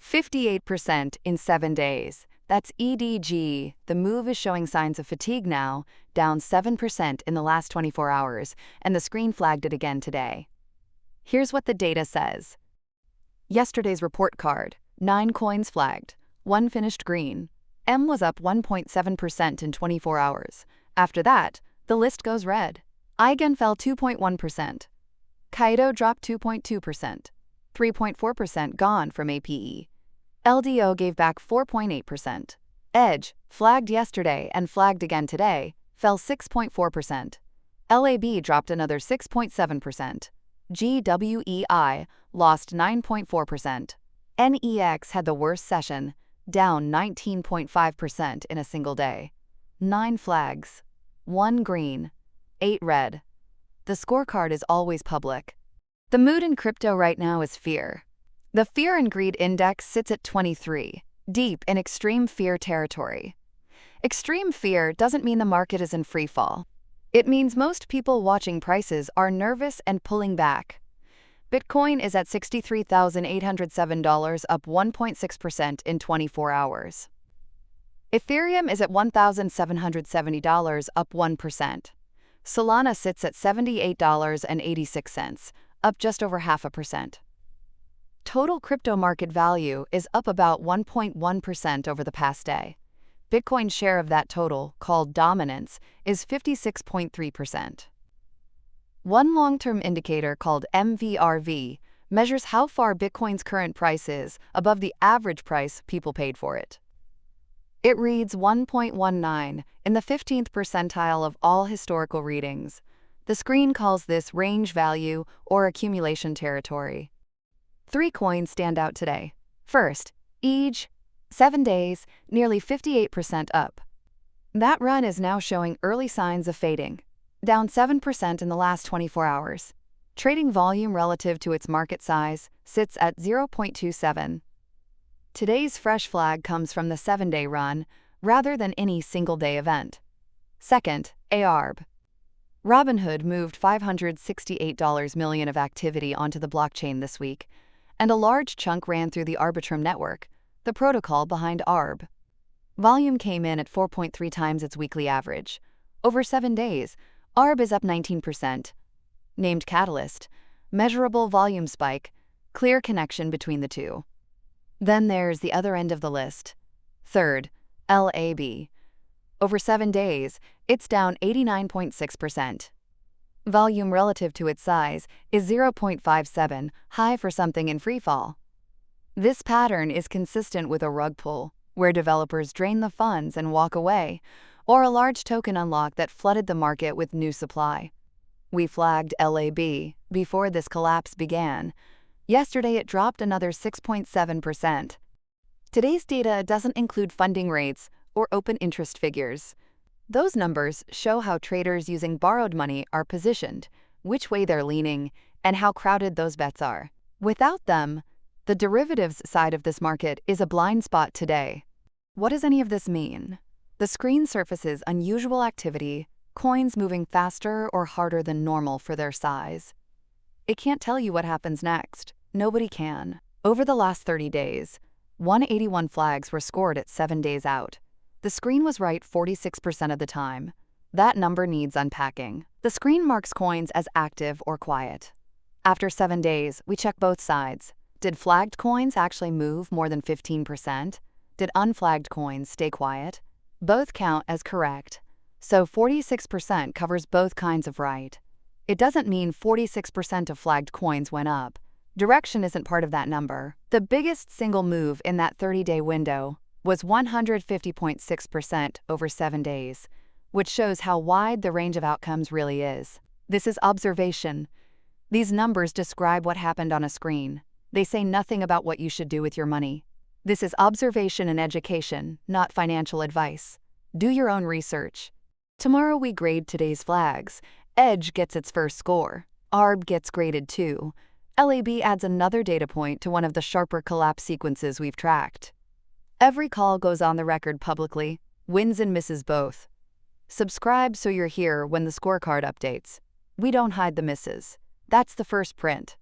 58% in 7 days. That's EDG. The move is showing signs of fatigue now, down 7% in the last 24 hours, and the screen flagged it again today. Here's what the data says. Yesterday's report card, 9 coins flagged, 1 finished green. M was up 1.7% in 24 hours. After that, the list goes red. Eigen fell 2.1%. Kaido dropped 2.2%. 3.4% gone from APE. LDO gave back 4.8%. Edge, flagged yesterday and flagged again today, fell 6.4%. LAB dropped another 6.7%. GWEI lost 9.4%. NEX had the worst session, down 19.5% in a single day. 9 flags, 1 green, 8 red. The scorecard is always public. The mood in crypto right now is fear. The Fear and Greed Index sits at 23, deep in extreme fear territory. Extreme fear doesn't mean the market is in free fall. It means most people watching prices are nervous and pulling back. Bitcoin is at $63,807, up 1.6% in 24 hours. Ethereum is at $1,770, up 1%. Solana sits at $78.86, up just over 0.5%. Total crypto market value is up about 1.1% over the past day. Bitcoin's share of that total, called dominance, is 56.3%. One long-term indicator called MVRV measures how far Bitcoin's current price is above the average price people paid for it. It reads 1.19 in the 15th percentile of all historical readings. The screen calls this range value or accumulation territory. 3 coins stand out today. First, EDG, 7 days, nearly 58% up. That run is now showing early signs of fading, down 7% in the last 24 hours. Trading volume relative to its market size sits at 0.27. Today's fresh flag comes from the 7-day run rather than any single-day event. Second, ARB. Robinhood moved $568 million of activity onto the blockchain this week, and a large chunk ran through the Arbitrum network, the protocol behind ARB. Volume came in at 4.3 times its weekly average. Over 7 days, ARB is up 19%. Named Catalyst, measurable volume spike, clear connection between the two. Then there's the other end of the list. Third, LAB. Over 7 days, it's down 89.6%. Volume relative to its size is 0.57, high for something in freefall. This pattern is consistent with a rug pull, where developers drain the funds and walk away, or a large token unlock that flooded the market with new supply. We flagged LAB before this collapse began. Yesterday it dropped another 6.7%. Today's data doesn't include funding rates or open interest figures. Those numbers show how traders using borrowed money are positioned, which way they're leaning, and how crowded those bets are. Without them, the derivatives side of this market is a blind spot today. What does any of this mean? The screen surfaces unusual activity, coins moving faster or harder than normal for their size. It can't tell you what happens next. Nobody can. Over the last 30 days, 181 flags were scored at 7 days out. The screen was right 46% of the time. That number needs unpacking. The screen marks coins as active or quiet. After 7 days, we check both sides. Did flagged coins actually move more than 15%? Did unflagged coins stay quiet? Both count as correct. So 46% covers both kinds of right. It doesn't mean 46% of flagged coins went up. Direction isn't part of that number. The biggest single move in that 30-day window was 150.6% over 7 days, which shows how wide the range of outcomes really is. This is observation. These numbers describe what happened on a screen. They say nothing about what you should do with your money. This is observation and education, not financial advice. Do your own research. Tomorrow we grade today's flags. Edge gets its first score. ARB gets graded too. LAB adds another data point to one of the sharper collapse sequences we've tracked. Every call goes on the record publicly, wins and misses both. Subscribe so you're here when the scorecard updates. We don't hide the misses. That's the first print.